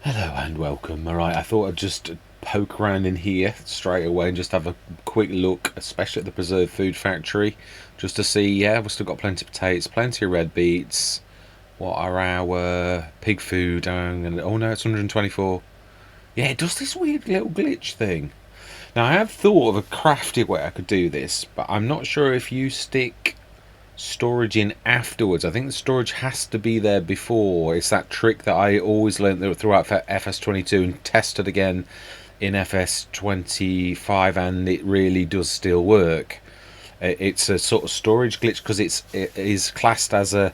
Hello and welcome. Alright, I thought I'd just poke around in here straight away and just have a quick look, especially at the preserved food factory, just to see, yeah, we've still got plenty of potatoes, plenty of red beets. What are our pig food? And oh no, it's 124. Yeah, it does this weird little glitch thing. Now, I have thought of a crafty way I could do this, but I'm not sure if you stick storage in afterwards. I think the storage has to be there before. It's that trick that I always learned throughout FS22 and tested again in FS25, and it really does still work. It's a sort of storage glitch because it is classed as a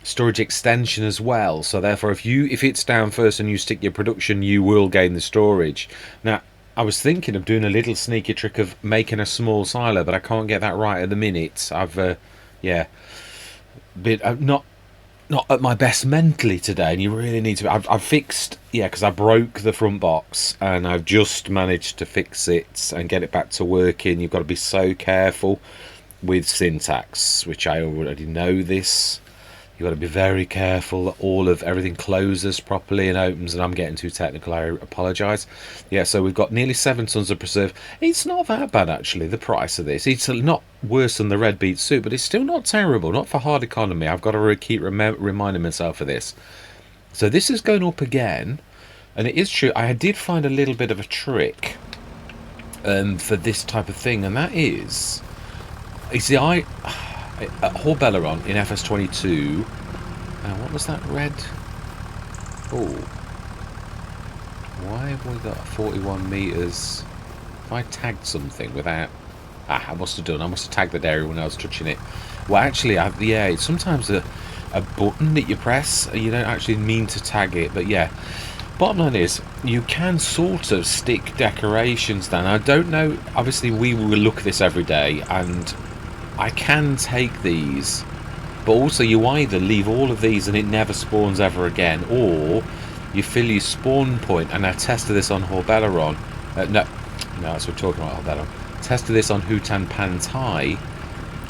storage extension as well, so therefore if it's down first and you stick your production, you will gain the storage. Now, I was thinking of doing a little sneaky trick of making a small silo, but I can't get that right at the minute. Yeah, not at my best mentally today, and you really need to. I've fixed, yeah, because I broke the front box, and I've just managed to fix it and get it back to working. You've got to be so careful with syntax, which I already know this. You've got to be very careful that everything closes properly and opens, and I'm getting too technical, I apologise. Yeah, so we've got nearly 7 tons of preserve. It's not that bad, actually, the price of this. It's not worse than the red beet soup, but it's still not terrible, not for hard economy. I've got to keep reminding myself of this. So this is going up again, and it is true, I did find a little bit of a trick for this type of thing, and that is, you see, at Horbelleron in FS22. What was that red? Oh, why have we got 41 meters? If I tagged something without, I must have done. I must have tagged the dairy when I was touching it. Well, actually, yeah, it's sometimes a button that you press. You don't actually mean to tag it, but yeah. Bottom line is, you can sort of stick decorations down. I don't know. Obviously, we will look at this every day, and I can take these, but also you either leave all of these and it never spawns ever again, or you fill your spawn point. And I tested this on Horbelleron. No, that's what we're talking about, Horbelleron. Tested this on Hutan Pantai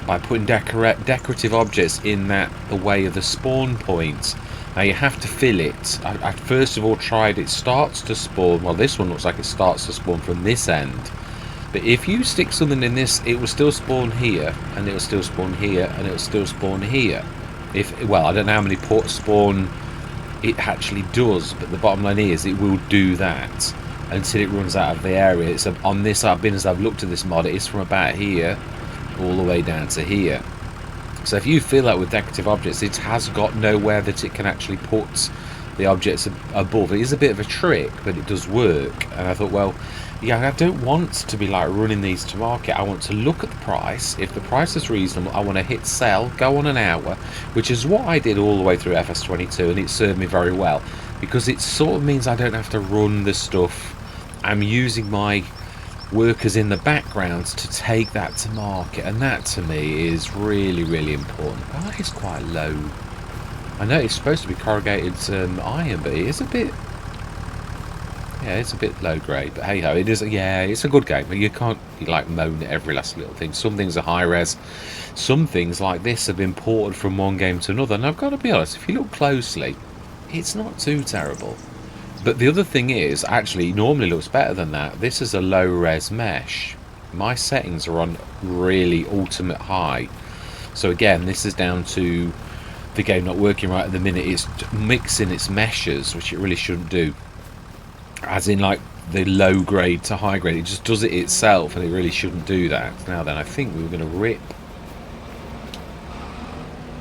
by putting decorative objects in the way of the spawn point. Now you have to fill it. I first of all tried it starts to spawn. Well, this one looks like it starts to spawn from this end. But if you stick something in this, it will still spawn here, and it will still spawn here, and it will still spawn here. Well, I don't know how many port spawn it actually does, but the bottom line is it will do that until it runs out of the area. It's on this, as I've looked at this mod, it is from about here all the way down to here. So if you fill that with decorative objects, it has got nowhere that it can actually put the objects above. It is a bit of a trick, but it does work. And I thought, well, yeah, I don't want to be like running these to market. I want to look at the price. If the price is reasonable, I want to hit sell, go on an hour, which is what I did all the way through FS22, and it served me very well because it sort of means I don't have to run the stuff. I'm using my workers in the background to take that to market, and that to me is really, really important. Oh, that is quite low. I know it's supposed to be corrugated iron, but it is a bit. Yeah, it's a bit low grade, but hey ho, it is. Yeah, it's a good game, but you can't like moan at every last little thing. Some things are high res, some things like this have been ported from one game to another, and I've got to be honest, if you look closely, it's not too terrible. But the other thing is, actually, it normally looks better than that. This is a low res mesh. My settings are on really ultimate high, so again, this is down to the game not working right at the minute. It's mixing its meshes, which it really shouldn't do. As in like the low grade to high grade, it just does it itself, and it really shouldn't do that. Now then, I think we were going to rip.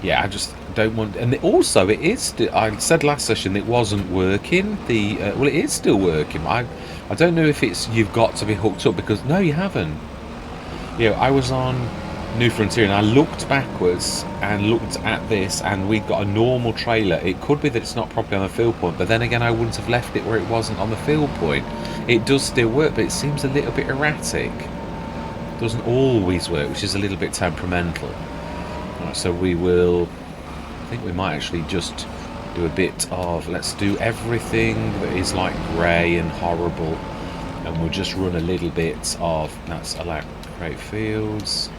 Yeah, I just don't want. And also, it is. I said last session it wasn't working. Well, it is still working. I don't know if it's you've got to be hooked up, because no, you haven't. You know, I was on New Frontier and I looked backwards and looked at this, and we've got a normal trailer. It could be that it's not properly on the field point, but then again, I wouldn't have left it where it wasn't on the field point. It does still work, but it seems a little bit erratic. It doesn't always work, which is a little bit temperamental. Right, so we will, I think we might actually just do a bit of, let's do everything that is like grey and horrible, and we'll just run a little bit of, that's allow create fields.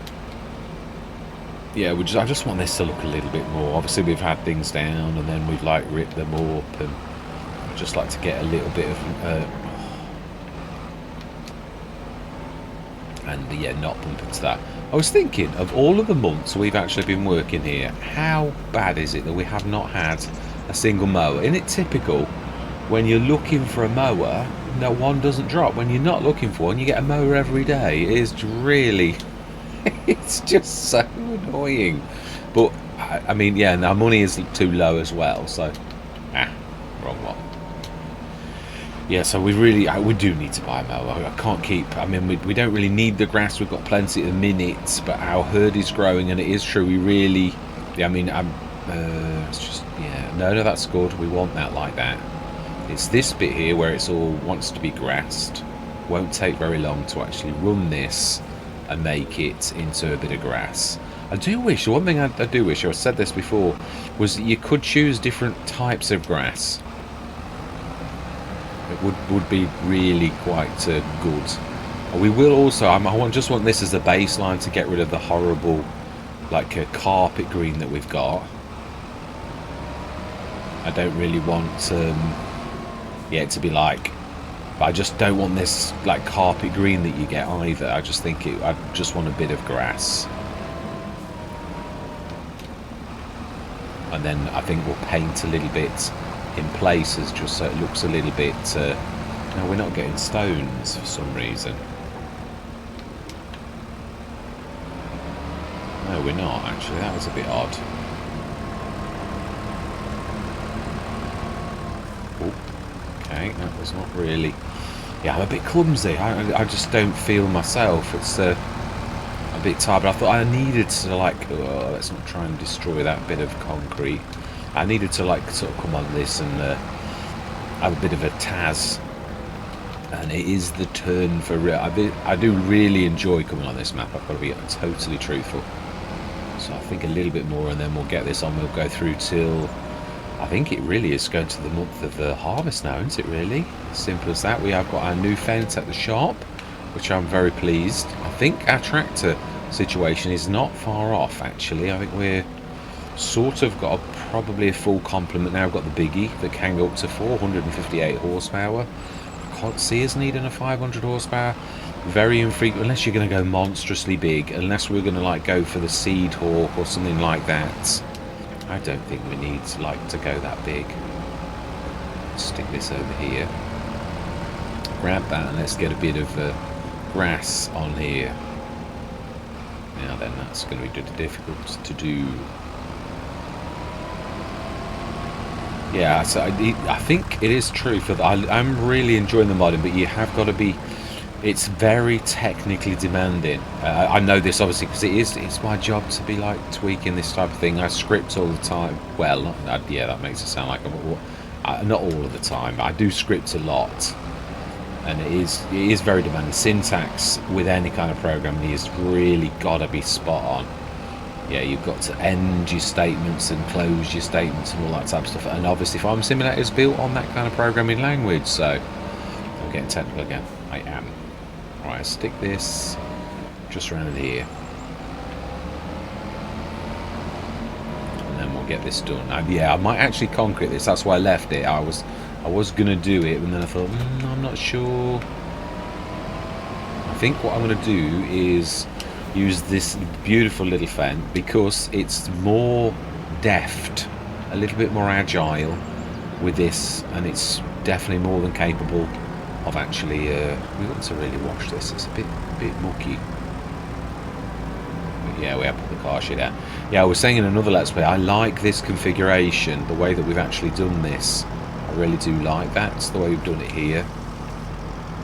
Yeah, I just want this to look a little bit more. Obviously, we've had things down, and then we've like ripped them up, and I just like to get a little bit of and yeah, not bump into that. I was thinking of all of the months we've actually been working here, how bad is it that we have not had a single mower? Isn't it typical when you're looking for a mower, no one doesn't drop? When you're not looking for one, you get a mower every day. It is really, it's just so annoying. But I mean, yeah, and our money is too low as well, so wrong one. Yeah, so we do need to buy a mower. I can't keep, I mean, we don't really need the grass. We've got plenty at the minute, but our herd is growing, and it is true. We really, yeah, I mean, it's just, yeah, no, that's good. We want that like that. It's this bit here where it's all wants to be grassed. Won't take very long to actually run this and make it into a bit of grass. I do wish, one thing I do wish, I've said this before, was that you could choose different types of grass. It would be really quite good. We will also, I just want this as a baseline to get rid of the horrible, like, carpet green that we've got. I don't really want it to be like, but I just don't want this like carpet green that you get either. I just think I just want a bit of grass. And then I think we'll paint a little bit in places just so it looks a little bit no, we're not getting stones for some reason. No, we're not actually. That was a bit odd. Oh, okay, that was not really, yeah, I'm a bit clumsy. I just don't feel myself. It's a bit tired, but I thought I needed to like, let's not try and destroy that bit of concrete. I needed to like sort of come on this and have a bit of a Taz, and it is the turn for real. I do really enjoy coming on this map. I've got to be totally truthful. So I think a little bit more, and then we'll get this on. We'll go through till, I think it really is going to the month of the harvest now, isn't it? Really simple as that. We have got our new fence at the shop, which I'm very pleased. I think our tractor situation is not far off actually. I think we're sort of got probably a full complement now. We've got the biggie that can go up to 458 horsepower. I can't see us needing a 500 horsepower. Very infrequent, unless you're going to go monstrously big, unless we're going to like go for the Seed Hawk or something like that. I don't think we need like to go that big. Stick this over here, grab that, and let's get a bit of grass on here. Now then, that's going to be difficult to do. Yeah, so I think it is true for that. I'm really enjoying the modding, but you have got to be, it's very technically demanding. I know this obviously because it's my job to be like tweaking this type of thing. I script all the time. Well, yeah, that makes it sound like not all of the time. I do script a lot, and it is very demanding. Syntax with any kind of programming is really got to be spot on. Yeah, you've got to end your statements and close your statements and all that type of stuff. And obviously Farm Simulator is built on that kind of programming language, so I'm getting technical again. I am. Alright, stick this just around here. And then we'll get this done. Yeah, I might actually concrete this. That's why I left it. I was going to do it, and then I thought, I'm not sure. I think what I'm going to do is use this beautiful little fence because it's more deft, a little bit more agile with this, and it's definitely more than capable of actually we want to really wash this. It's a bit mucky, but yeah, we have put the car shit out. Yeah, I was saying in another Let's Play, I like this configuration, the way that we've actually done this. I really do like that. It's the way we've done it here,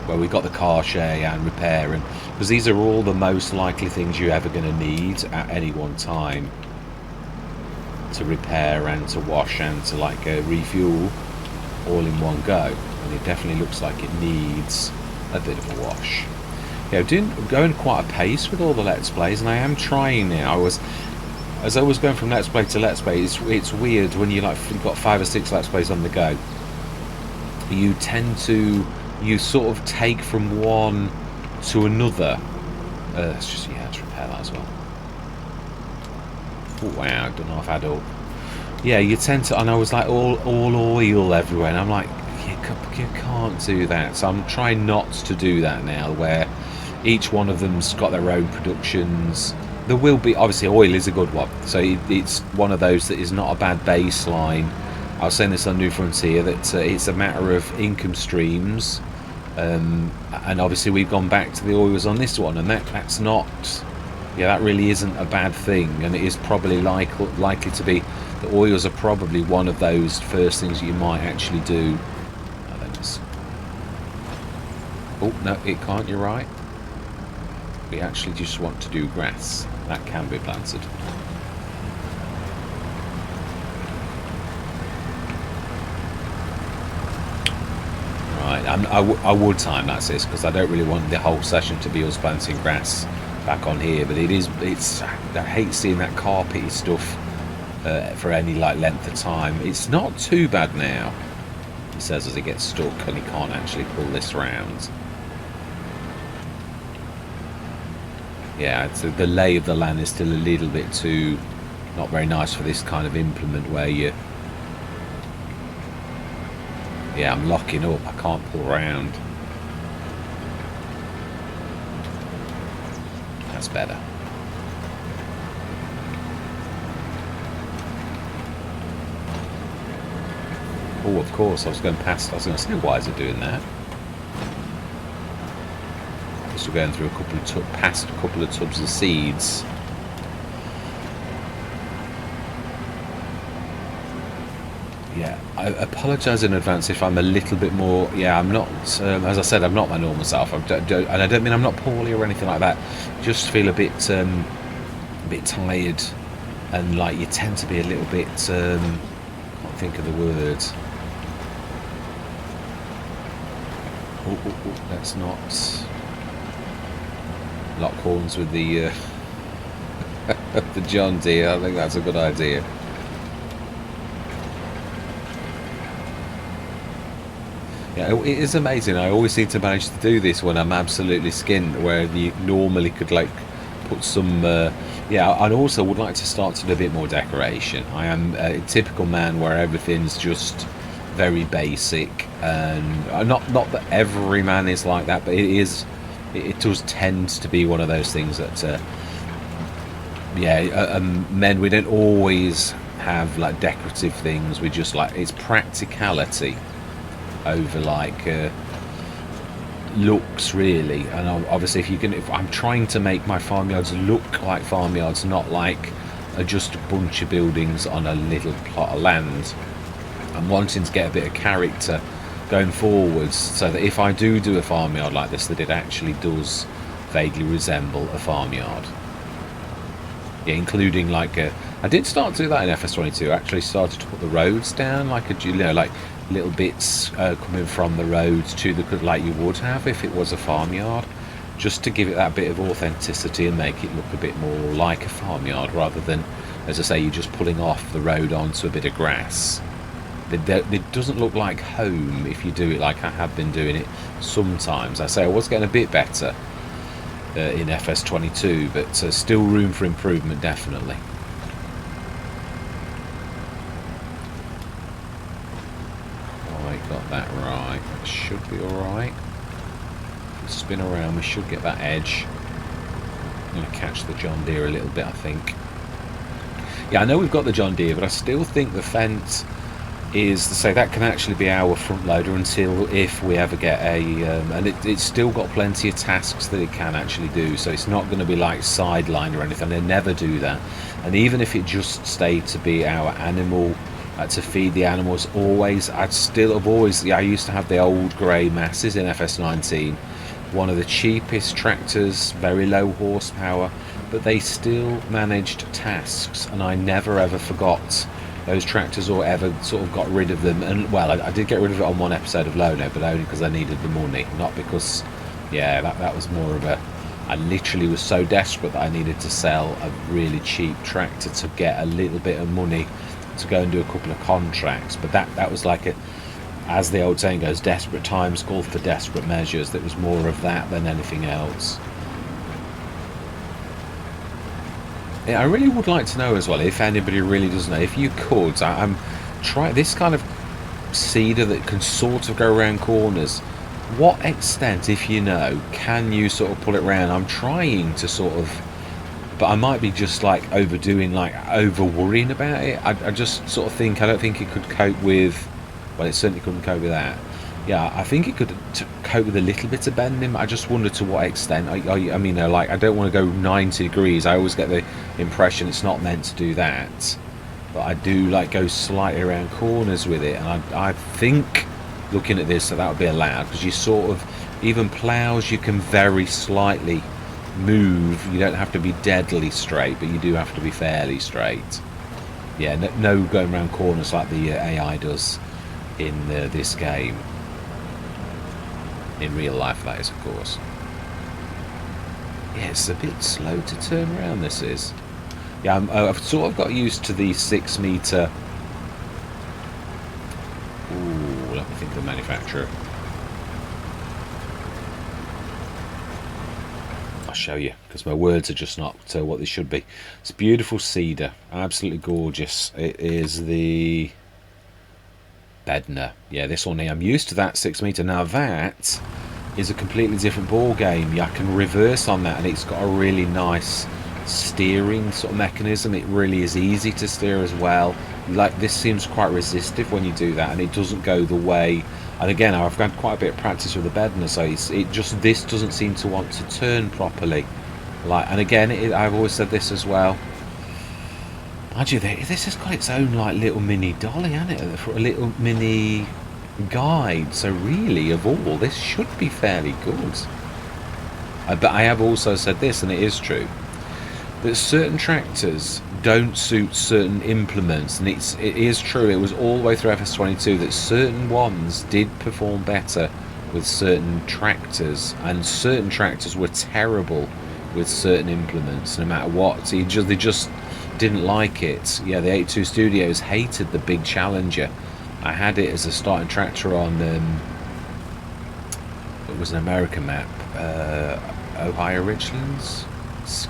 where we've got the car share and repair, and because these are all the most likely things you're ever going to need at any one time to repair and to wash and to like refuel all in one go. And it definitely looks like it needs a bit of a wash. Yeah, going quite a pace with all the Let's Plays, and I am trying now. As I was going from Let's Play to Let's Play, it's weird when you've got 5 or 6 Let's Plays on the go. You tend to, you sort of take from one to another. Let's just, yeah, let's repair that as well. Oh, wow, I don't know if I'd all. Yeah, you tend to, and I was like all oil everywhere, and I'm like, you can't do that. So I'm trying not to do that now, where each one of them's got their own productions. There will be, obviously, oil is a good one. So it's one of those that is not a bad baseline. I was saying this on New Frontier, that it's a matter of income streams. And obviously we've gone back to the oils on this one, and that's not, yeah, that really isn't a bad thing. And it is probably likely to be, the oils are probably one of those first things you might actually do. Oh, no, it can't, you're right. We actually just want to do grass. That can be planted. Right, I would time that, sis, because I don't really want the whole session to be us planting grass back on here. But I hate seeing that carpety stuff for any like length of time. It's not too bad now, he says, as he gets stuck and he can't actually pull this round. Yeah, so the lay of the land is still a little bit too not very nice for this kind of implement, where you, yeah, I'm locking up, I can't pull around. That's better. Oh, of course, I was going past, I was going to say, why is it doing that? We're going through past a couple of tubs of seeds. Yeah, I apologise in advance if I'm a little bit more. Yeah, I'm not. As I said, I'm not my normal self. And I don't mean I'm not poorly or anything like that. Just feel a bit tired, and like you tend to be a little bit. Can't think of the words. Oh, let's not lock horns with the the John Deere. I think that's a good idea. Yeah, it is amazing. I always seem to manage to do this when I'm absolutely skinned, where you normally could like put some yeah, and also would like to start to do a bit more decoration. I am a typical man where everything's just very basic, and not that every man is like that, but it does tend to be one of those things that yeah, men, we don't always have like decorative things. We just like, it's practicality over like looks, really. And obviously if I'm trying to make my farmyards look like farmyards, not like just a bunch of buildings on a little plot of land, I'm wanting to get a bit of character going forwards, so that if I do a farmyard like this, that it actually does vaguely resemble a farmyard. Yeah, including like I did start to do that in FS22. I actually started to put the roads down like like little bits coming from the roads to the, like you would have if it was a farmyard, just to give it that bit of authenticity and make it look a bit more like a farmyard, rather than, as I say, you're just pulling off the road onto a bit of grass. It doesn't look like home if you do it like I have been doing it sometimes. I say I was getting a bit better in FS22, but still room for improvement, definitely. I got that right. That should be alright. Spin around, we should get that edge. I'm going to catch the John Deere a little bit, I think. Yeah, I know we've got the John Deere, but I still think the Fendt is to say that can actually be our front loader until, if we ever get a and it's still got plenty of tasks that it can actually do, so it's not going to be like sidelined or anything. They never do that. And even if it just stayed to be our animal, to feed the animals, always, I used to have the old grey masses in FS19, one of the cheapest tractors, very low horsepower, but they still managed tasks, and I never ever forgot those tractors or ever sort of got rid of them. And well, I did get rid of it on one episode of Lono, but only because I needed the money, not because, yeah, that was more of a, I literally was so desperate that I needed to sell a really cheap tractor to get a little bit of money to go and do a couple of contracts. But that was like a, as the old saying goes, desperate times call for desperate measures. That was more of that than anything else. Yeah, I really would like to know as well, if anybody really does know, if you could, I'm trying this kind of, cedar that can sort of go around corners. What extent, if you know, can you sort of pull it around? I'm trying to sort of, but I might be just like overdoing, like over worrying about it. I just sort of think, I don't think it could cope with, well, it certainly couldn't cope with that. Yeah, I think it could cope with a little bit of bending. I just wonder to what extent. I mean, like, I don't want to go 90 degrees. I always get the impression it's not meant to do that. But I do like go slightly around corners with it, and I think looking at this that would be allowed, because you sort of, even plows you can very slightly move. You don't have to be deadly straight, but you do have to be fairly straight. Yeah, no going around corners like the AI does in this game. In real life, that is, of course. Yeah, it's a bit slow to turn around, this is. Yeah, I've sort of got used to the 6 metre. Ooh, let me think of the manufacturer. I'll show you, because my words are just not what they should be. It's beautiful cedar, absolutely gorgeous. It is the Bedner. Yeah, this one here. I'm used to that 6 metre. Now that is a completely different ball game. I can reverse on that, and it's got a really nice steering sort of mechanism. It really is easy to steer as well. Like, this seems quite resistive when you do that, and it doesn't go the way. And again, I've had quite a bit of practice with the Bedner, so this doesn't seem to want to turn properly. Like, and again, I've always said this as well. Mind you, this has got its own like little mini dolly, hasn't it? For a little mini guide. So really, of all, this should be fairly good. But I have also said this, and it is true, that certain tractors don't suit certain implements, and it is true. It was all the way through FS22 that certain ones did perform better with certain tractors, and certain tractors were terrible with certain implements, no matter what. So they just didn't like it. Yeah, the 82 Studios hated the big Challenger. I had it as a starting tractor on it was an American map, Ohio Richlands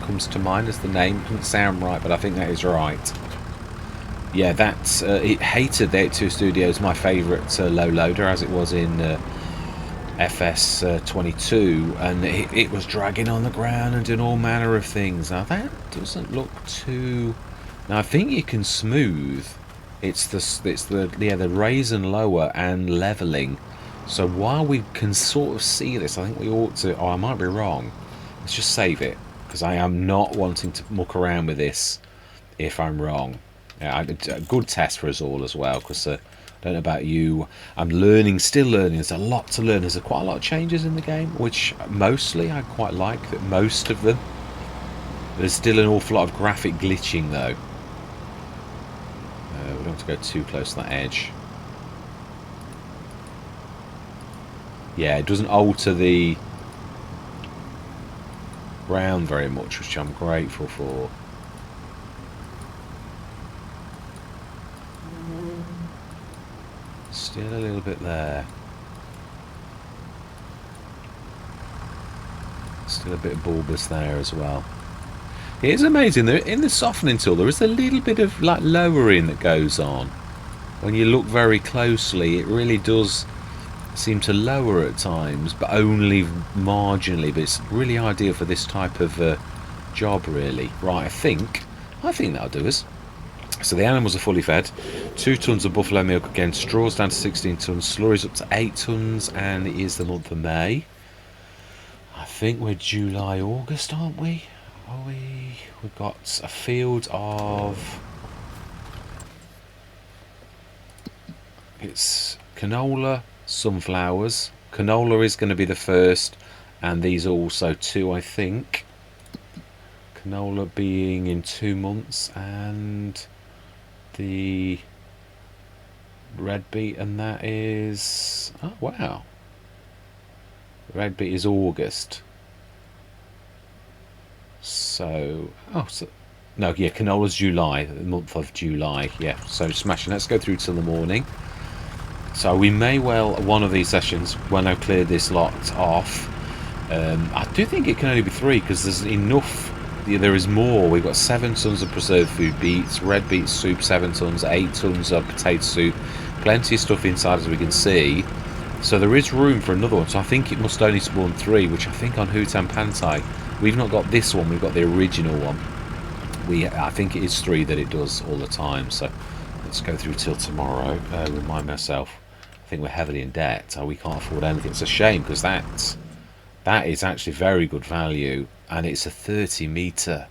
comes to mind as the name. Doesn't sound right, but I think that is right. Yeah, that's it hated the 82 Studios, my favourite low loader, as it was in FS22, and it was dragging on the ground and doing all manner of things. Now that doesn't look too. Now I think you can smooth. It's the raise and lower and leveling. So while we can sort of see this, I think we ought to. Oh, I might be wrong. Let's just save it, because I am not wanting to muck around with this if I'm wrong. Yeah, a good test for us all as well, because I don't know about you, I'm learning, still learning. There's a lot to learn. There's quite a lot of changes in the game, which mostly I quite like, that most of them. There's still an awful lot of graphic glitching though. We don't have to go too close to that edge. Yeah, it doesn't alter the ground very much, which I'm grateful for. Still a little bit there. Still a bit bulbous there as well. It is amazing that in the softening tool there is a little bit of like lowering that goes on. When you look very closely, it really does seem to lower at times, but only marginally. But it's really ideal for this type of job, really. Right, I think that'll do us. So the animals are fully fed. 2 tons of buffalo milk again. Straws down to 16 tons. Slurries up to 8 tons, and it is the month of May. I think we're July, August, aren't we? Are we? We've got a field of. It's canola, sunflowers. Canola is going to be the first, and these are also 2, I think. Canola being in 2 months, and the red beet, and that is, oh wow, red beet is August. So no, yeah, canola's July, the month of July. Yeah, so smashing. Let's go through till the morning. So we may well, one of these sessions, when I've cleared this lot off, I do think it can only be 3, because there's enough. There is more. We've got 7 tons of preserved food beets, red beet soup 7 tons, 8 tons of potato soup, plenty of stuff inside, as we can see. So there is room for another one. So I think it must only spawn 3, which I think on Hutan Pantai, we've not got this one, we've got the original one. I think it is 3 that it does all the time. So let's go through till tomorrow. Remind myself, I think we're heavily in debt. We can't afford anything. It's a shame, because that is actually very good value, and it's a 30-meter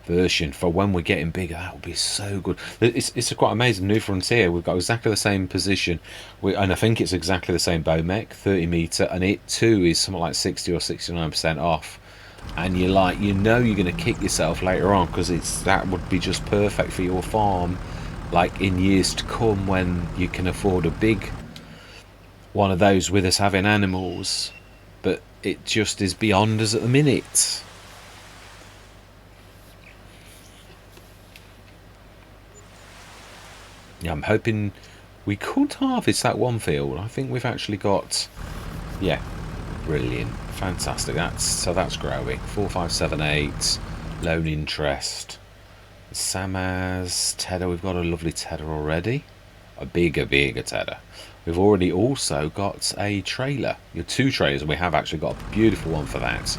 version. For when we're getting bigger, that would be so good. It's a quite amazing. New Frontier, we've got exactly the same position, and I think it's exactly the same bow mech, 30-meter, and it too is something like 60 or 69% off. And you're like, you know, you're going to kick yourself later on, because that would be just perfect for your farm, like in years to come, when you can afford a big one of those with us having animals. But it just is beyond us at the minute. Yeah, I'm hoping we could harvest that one field. I think we've actually got, yeah, brilliant, fantastic. That's growing. 4578, loan interest. Samaz, Tedder, we've got a lovely Tedder already. A bigger Tedder. We've already also got a trailer. 2 trailers, and we have actually got a beautiful one for that.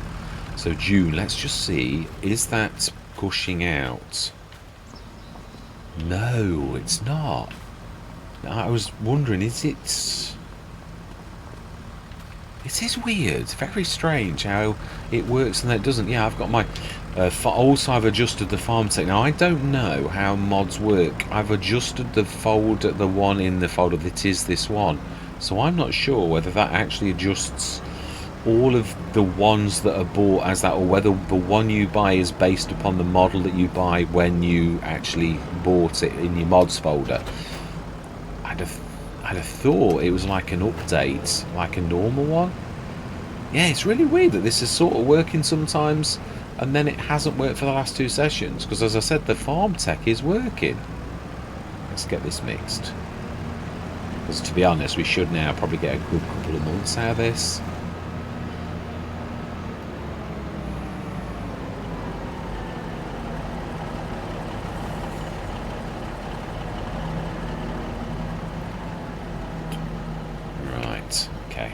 So June, let's just see, is that gushing out? No, it's not. I was wondering, is it... It is weird, very strange how it works and then it doesn't. Yeah, I've got my... also, I've adjusted the farm tech. Now, I don't know how mods work. I've adjusted the folder, the one in the folder that is this one. So I'm not sure whether that actually adjusts all of the ones that are bought as that, or whether the one you buy is based upon the model that you buy when you actually bought it in your mods folder. I'd have thought it was like an update, like a normal one. Yeah, it's really weird that this is sort of working sometimes, and then it hasn't worked for the last 2 sessions, because as I said, the farm tech is working. Let's get this mixed, because to be honest, we should now probably get a good couple of months out of this.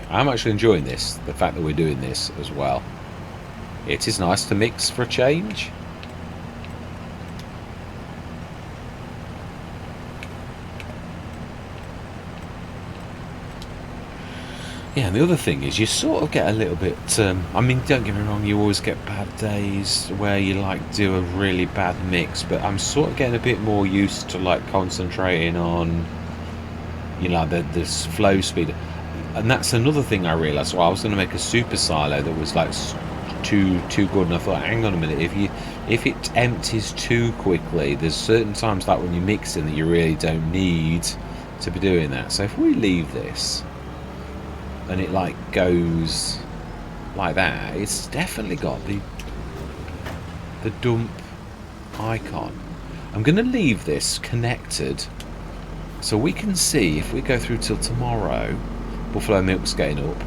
I'm actually enjoying this, the fact that we're doing this as well. It is nice to mix for a change. Yeah, and the other thing is you sort of get a little bit, I mean, don't get me wrong, you always get bad days where you like do a really bad mix, but I'm sort of getting a bit more used to like concentrating on, you know, this flow speed. And that's another thing I realised. Well, I was going to make a super silo that was like too good, and I thought, hang on a minute, if it empties too quickly, there's certain times like when you're mixing that you really don't need to be doing that. So if we leave this and it like goes like that, it's definitely got the dump icon. I'm going to leave this connected so we can see if we go through till tomorrow. Buffalo milk's getting up.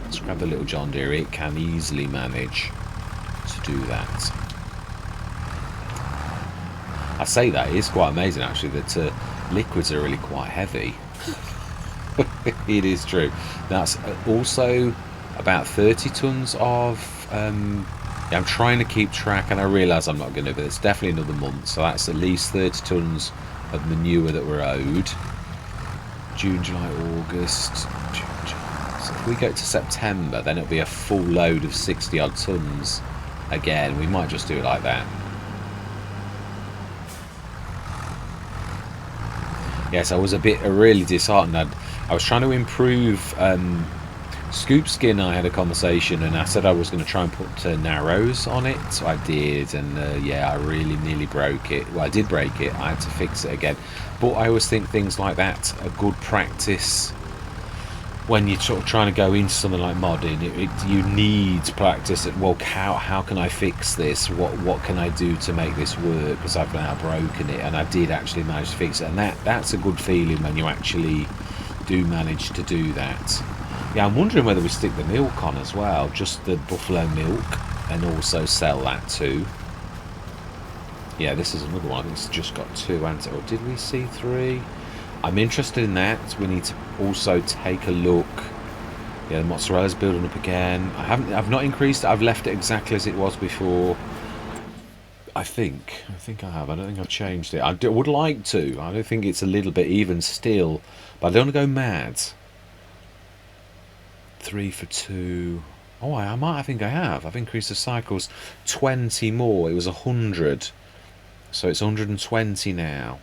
Let's grab the little John Deere. It can easily manage to do that. I say that, it's quite amazing actually that liquids are really quite heavy. It is true. That's also about 30 tons of... yeah, I'm trying to keep track, and I realise I'm not going to, but it's definitely another month. So that's at least 30 tons of manure that we're owed. June, July, August, June, July. So if we go to September, then it'll be a full load of 60 odd tons. Again, we might just do it like that. Yes, I was really disheartened. I was trying to improve Scoop Skin. I had a conversation and I said I was going to try and put narrows on it, so I did, and yeah, I really nearly broke it. Well, I did break it. I had to fix it again. But I always think things like that are good practice when you're sort of trying to go into something like modding. You need practice at, well, how can I fix this? What can I do to make this work? Because I've now broken it, and I did actually manage to fix it, and that's a good feeling when you actually do manage to do that. Yeah, I'm wondering whether we stick the milk on as well, just the buffalo milk, and also sell that too. Yeah, this is another one. I think it's just got 2, hasn't it? Or did we see 3? I'm interested in that. We need to also take a look. Yeah, the mozzarella's building up again. I've not increased it. I've left it exactly as it was before. I think I have. I don't think I've changed it. Would like to. I don't think it's a little bit even still, but I don't want to go mad. 3 for 2. Oh, I might. I think I have. I've increased the cycles 20 more. It was 100, so it's 120 now.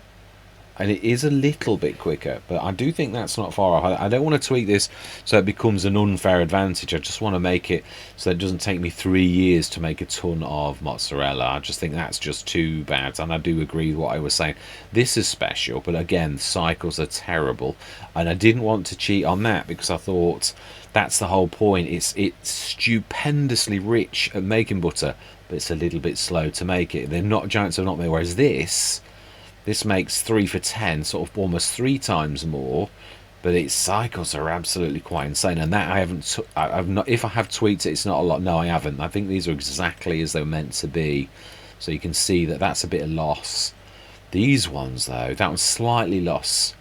And it is a little bit quicker, but I do think that's not far off. I don't want to tweak this so it becomes an unfair advantage. I just want to make it so it doesn't take me 3 years to make a ton of mozzarella. I just think that's just too bad, and I do agree with what I was saying. This is special, but again, cycles are terrible, and I didn't want to cheat on that because I thought that's the whole point. It's stupendously rich at making butter, but it's a little bit slow to make it. They're not giants of not made, whereas this makes 3 for 10, sort of almost 3 times more, but its cycles are absolutely quite insane. And that I've not. If I have tweaked it, it's not a lot. No, I haven't. I think these are exactly as they were meant to be. So you can see that that's a bit of loss. These ones though, that one's slightly loss,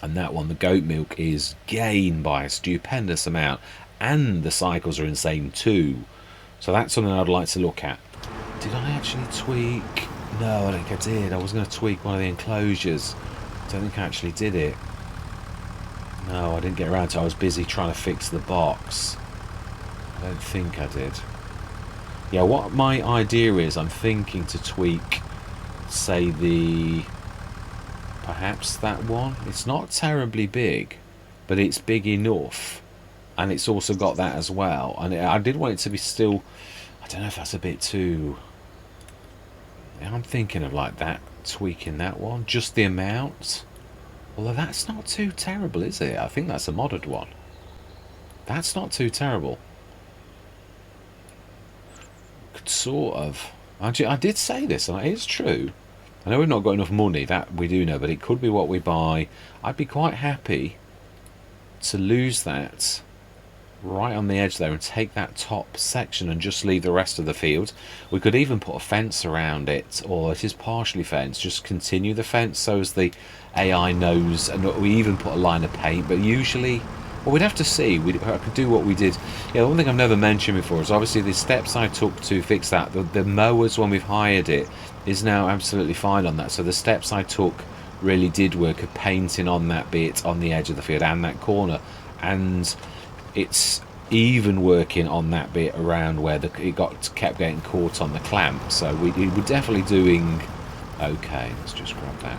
and that one, the goat milk, is gain by a stupendous amount, and the cycles are insane too. So that's something I'd like to look at. Did I actually tweak? No, I don't think I did. I was going to tweak one of the enclosures. I don't think I actually did it. No, I didn't get around to it. I was busy trying to fix the box. I don't think I did. Yeah, what my idea is, I'm thinking to tweak, say, perhaps that one. It's not terribly big, but it's big enough. And it's also got that as well. And I did want it to be still... I don't know if that's a bit too... I'm thinking of like that, tweaking that one, just the amount. Although that's not too terrible, is it? I think that's a modded one. That's not too terrible. Could sort of. Actually, I did say this, and it is true. I know we've not got enough money, that we do know, but it could be what we buy. I'd be quite happy to lose that right on the edge there and take that top section and just leave the rest of the field. We could even put a fence around it, or it is partially fenced, just continue the fence so as the AI knows, and we even put a line of paint. But usually, well, we'd have to see. I could do what we did. Yeah, the one thing I've never mentioned before is obviously the steps I took to fix that. The mowers, when we've hired it, is now absolutely fine on that. So the steps I took really did work of painting on that bit on the edge of the field and that corner, and it's even working on that bit around where it kept getting caught on the clamp. So we were definitely doing okay. Let's just grab that.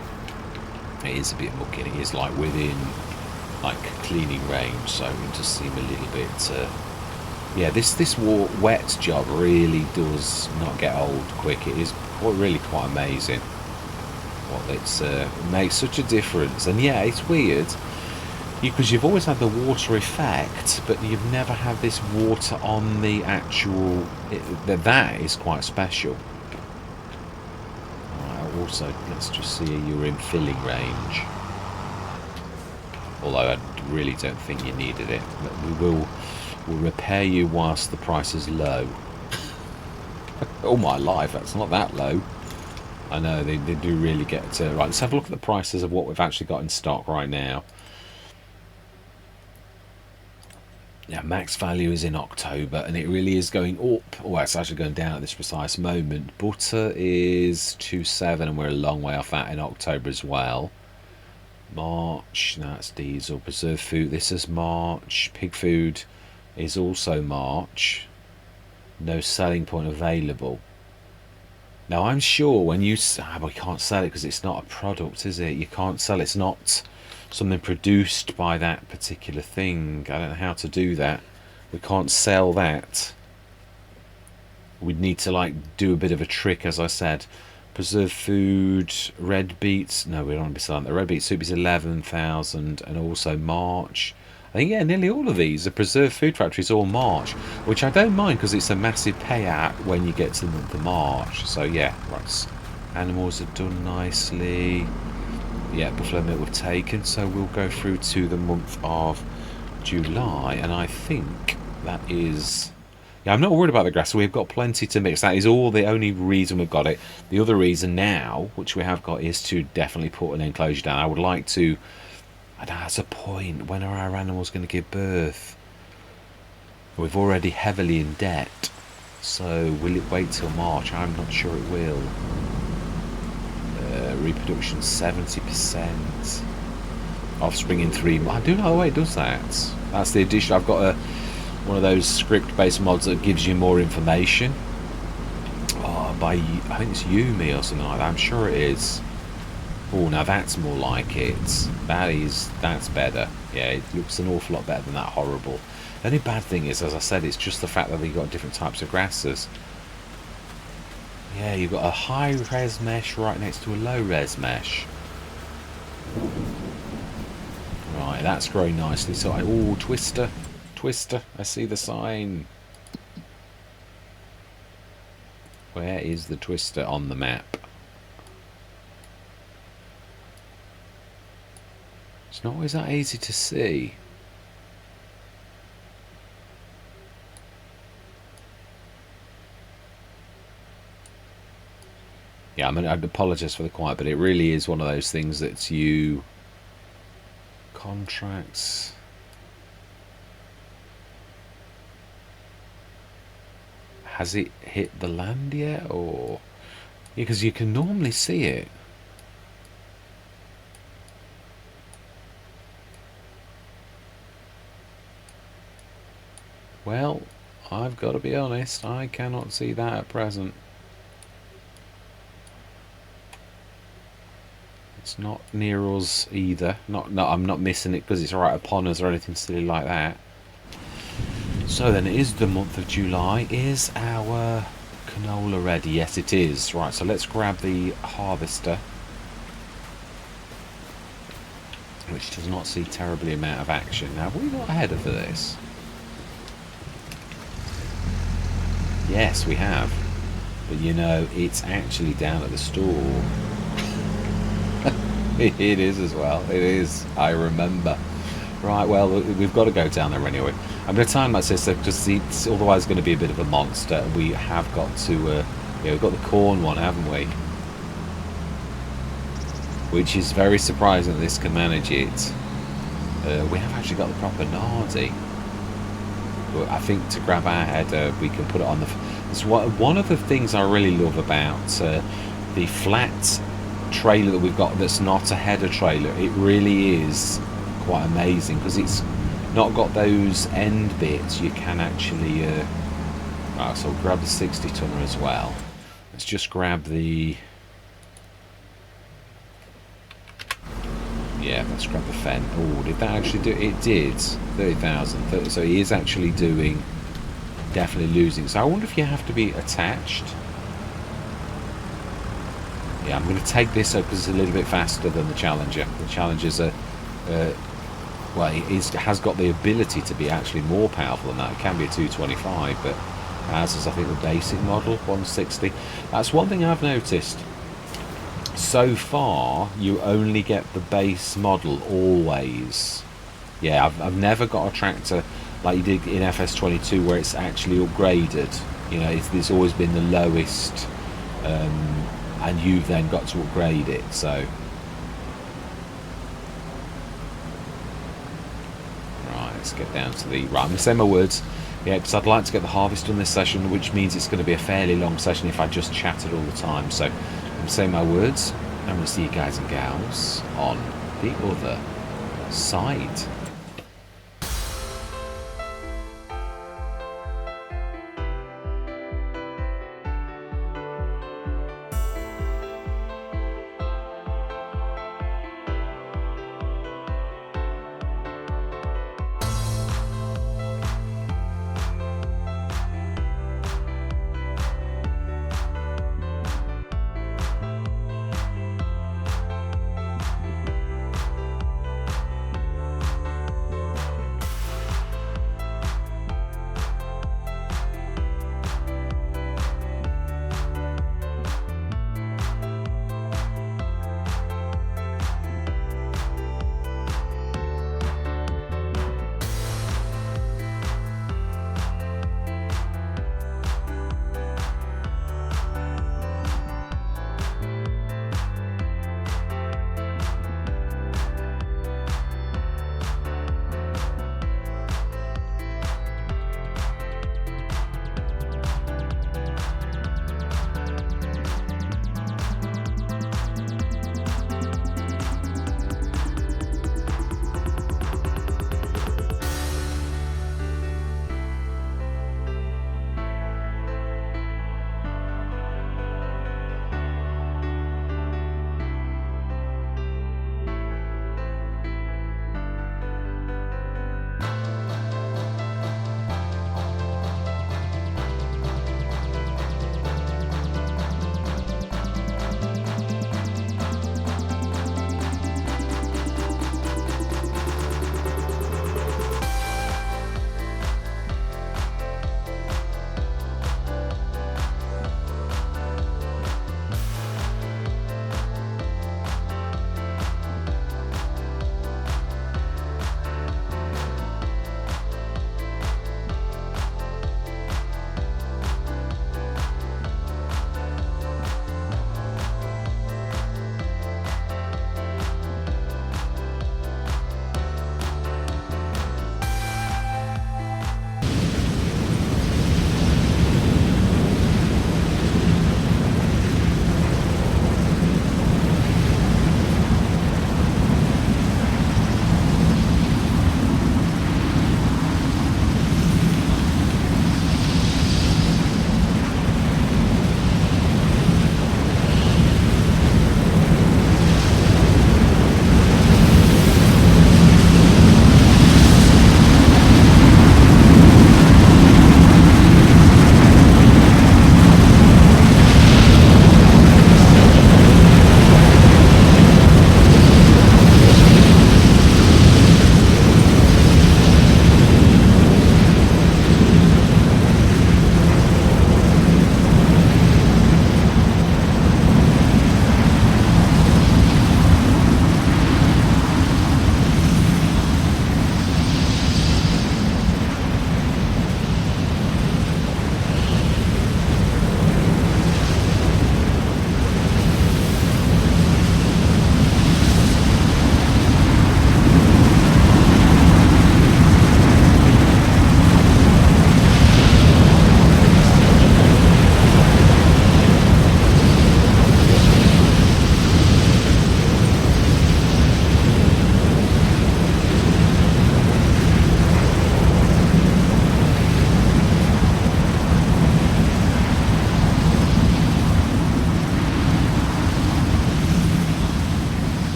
It is a bit mucky. It is like within like cleaning range, so it does seem a little bit. Yeah, this wet job really does not get old quick. It is really quite amazing. What it makes such a difference, and yeah, it's weird. Because you've always had the water effect, but you've never had this water on the actual... That is quite special. Alright, also, let's just see you're in filling range. Although I really don't think you needed it. But we'll repair you whilst the price is low. All my life, that's not that low. I know, they do really get to... Right, let's have a look at the prices of what we've actually got in stock right now. Yeah, max value is in October, and it really is going up. Oh, it's actually going down at this precise moment. Butter is 2.7, and we're a long way off that in October as well. March, no, that's diesel. Preserved food, this is March. Pig food is also March. No selling point available. Now, I'm sure when you... we can't sell it because it's not a product, is it? You can't sell it. It's not something produced by that particular thing. I don't know how to do that. We can't sell that. We'd need to like do a bit of a trick, as I said. Preserved food, red beets. No, we don't want to be selling that. Red beet soup is 11,000, and also March. I think, yeah, nearly all of these are preserved food factories, all March, which I don't mind because it's a massive payout when you get to the month of March. So yeah, right. Animals are done nicely. Yeah, buffalo milk we've taken, so we'll go through to the month of July, and I think that is... Yeah, I'm not worried about the grass. We've got plenty to mix. That is all the only reason we've got it. The other reason now, which we have got, is to definitely put an enclosure down. I would like to... That's a point. When are our animals going to give birth? We've already heavily in debt. So will it wait till March? I'm not sure it will. Reproduction 70%. Offspring in 3 months. I do know it does that. That's the addition. I've got one of those script-based mods that gives you more information. Oh, by I think it's Yumi or something like that. I'm sure it is. Oh, now that's more like it. That's better. Yeah, it looks an awful lot better than that horrible. The only bad thing is, as I said, it's just the fact that you've got different types of grasses. Yeah, you've got a high res mesh right next to a low res mesh. Right, that's growing nicely. So, oh, Twister, I see the sign. Where is the Twister on the map? It's not always that easy to see. Yeah, I mean, I apologise for the quiet, but it really is one of those things that you... Contracts... Has it hit the land yet, or... Yeah, because you can normally see it. Well, I've got to be honest, I cannot see that at present. It's not near us either. I'm not missing it because it's right upon us or anything silly like that. So then, it is the month of July. Is our canola ready? Yes, it is. Right, so let's grab the harvester, which does not see terribly amount of action. Now, have we got a header for this? Yes, we have. But you know, it's actually down at the store. It is as well. It is. I remember. Right, well, we've got to go down there anyway. I'm going to time my sister because it's otherwise going to be a bit of a monster. We have got to, yeah, we've got the corn one, haven't we? Which is very surprising that this can manage it. We have actually got the proper Nardi. But I think to grab our header, we can put it on the... It's one of the things I really love about the flat trailer that we've got that's not a header trailer. It really is quite amazing because it's not got those end bits. You can actually right, so we'll grab the 60 tonner as well. Let's just grab the... Yeah, let's grab the Fen. Oh, did that actually do it? Did 30,000. So he is actually doing, definitely losing. So I wonder if you have to be attached. Yeah, I'm going to take this up because it's a little bit faster than the Challenger. The Challenger's a, well, it has got the ability to be actually more powerful than that. It can be a 225, but as is, I think, the basic model, 160. That's one thing I've noticed. So far, you only get the base model always. Yeah, I've never got a tractor like you did in FS25 where it's actually upgraded. You know, it's always been the lowest, and you've then got to upgrade it. So, right, let's get down to the... Right, I'm going to say my words. Yeah, because I'd like to get the harvest done this session, which means it's going to be a fairly long session if I just chatted all the time. So, I'm say my words. I'm going to see you guys and gals on the other side.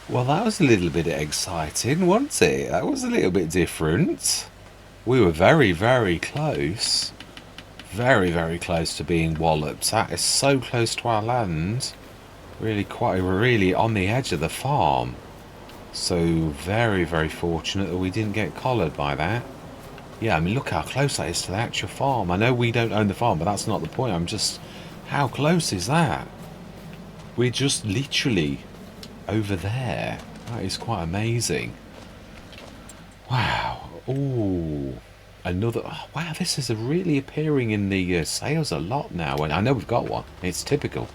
Well, that was a little bit exciting, wasn't it? That was a little bit different. We were very, very close. Very, very close to being walloped. That is so close to our land. Really quite, really on the edge of the farm. So very, very fortunate that we didn't get collared by that. Yeah, I mean, look how close that is to the actual farm. I know we don't own the farm, but that's not the point. I'm just... How close is that? We're just literally over there. That is quite amazing. Wow. Ooh. Another... Oh, wow, this is really appearing in the sales a lot now. And I know we've got one. It's typical.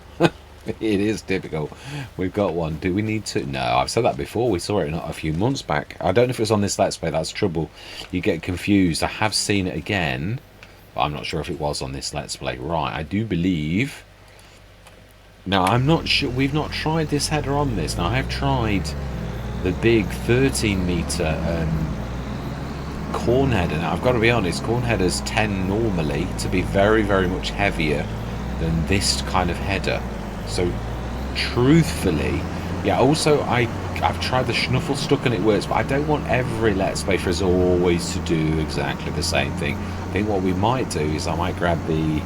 It is typical. We've got one. Do we need to? No, I've said that before. We saw it not a few months back. I don't know if it was on this Let's Play. That's trouble. You get confused. I have seen it again, but I'm not sure if it was on this Let's Play. Right, I do believe... Now, I'm not sure. We've not tried this header on this. Now, I have tried the big 13-metre corn header. Now, I've got to be honest, corn headers tend normally to be very, very much heavier than this kind of header. So, truthfully, yeah, also I've tried the Schnuffle stuck and it works, but I don't want every Let's Play for us always to do exactly the same thing. I think what we might do is I might grab the...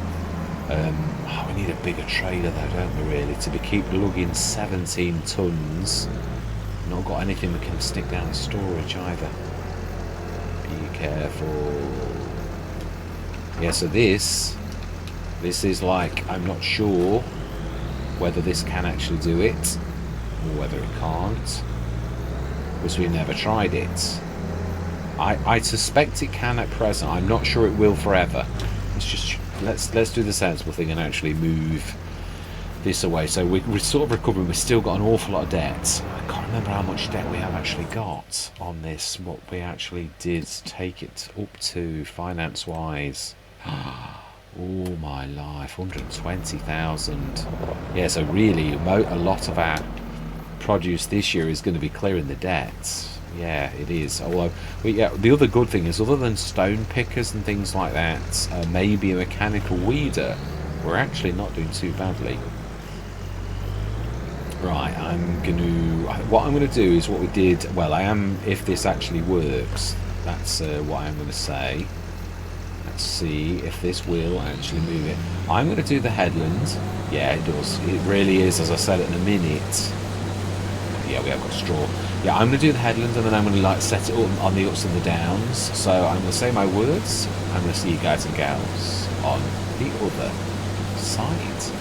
oh, we need a bigger trailer though, don't we, really, to keep lugging 17 tons. Not got anything we can stick down in storage either. Be careful. Yeah, so this is like, I'm not sure whether this can actually do it or whether it can't, because we've never tried it. I suspect it can at present. I'm not sure it will forever. It's just let's do the sensible thing and actually move this away. So we're sort of recovering. We've still got an awful lot of debt. I can't remember how much debt we have actually got on this, what we actually did take it up to finance wise. Oh my life, 120,000. Yeah, so really a lot of our produce this year is going to be clearing the debts. Yeah, it is. Although, the other good thing is, other than stone pickers and things like that, maybe a mechanical weeder, we're actually not doing too badly. Right, what I'm going to do is what we did. Well, if this actually works, that's what I'm going to say. Let's see if this will actually move it. I'm going to do the headland. Yeah, it does. It really is, as I said in a minute. Yeah, we have got straw. Yeah, I'm going to do the headland, and then I'm going to set it up on the ups and the downs. So I'm going to say my words. I'm going to see you guys and gals on the other side.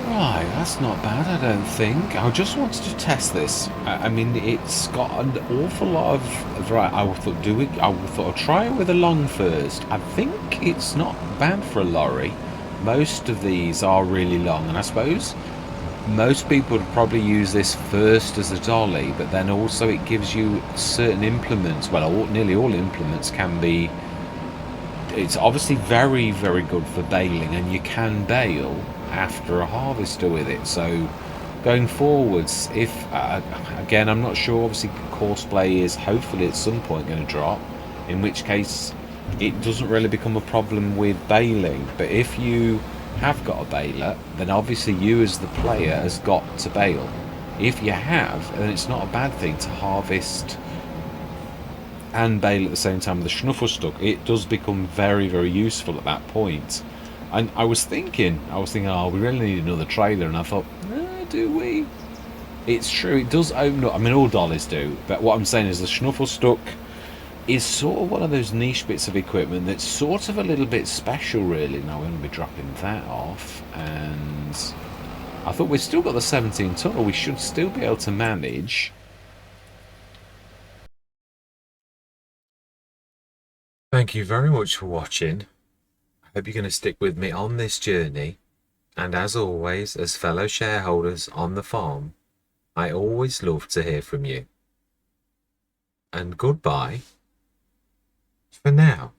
Right, that's not bad, I don't think. I just wanted to test this. I mean, it's got an awful lot of... Right, I thought, I thought I'd try it with a long first. I think it's not bad for a lorry. Most of these are really long, and I suppose most people would probably use this first as a dolly, but then also it gives you certain implements. Well, nearly all implements can be... It's obviously very, very good for baling, and you can bale after a harvester with it. So going forwards, if again, I'm not sure, obviously courseplay is hopefully at some point going to drop, in which case it doesn't really become a problem with baling. But if you have got a baler, then obviously you as the player has got to bale. If you have, then it's not a bad thing to harvest and bale at the same time with the schnuffle stuck. It does become very, very useful at that point. And I was thinking, oh, we really need another trailer, and I thought, do we? It's true, it does open up. I mean, all dollies do, but what I'm saying is the schnuffle stuck is sort of one of those niche bits of equipment that's sort of a little bit special, really. Now we're going to be dropping that off, and I thought we've still got the 17 tonner. We should still be able to manage. Thank you very much for watching. I hope you're going to stick with me on this journey. And as always, as fellow shareholders on the farm, I always love to hear from you. And goodbye for now.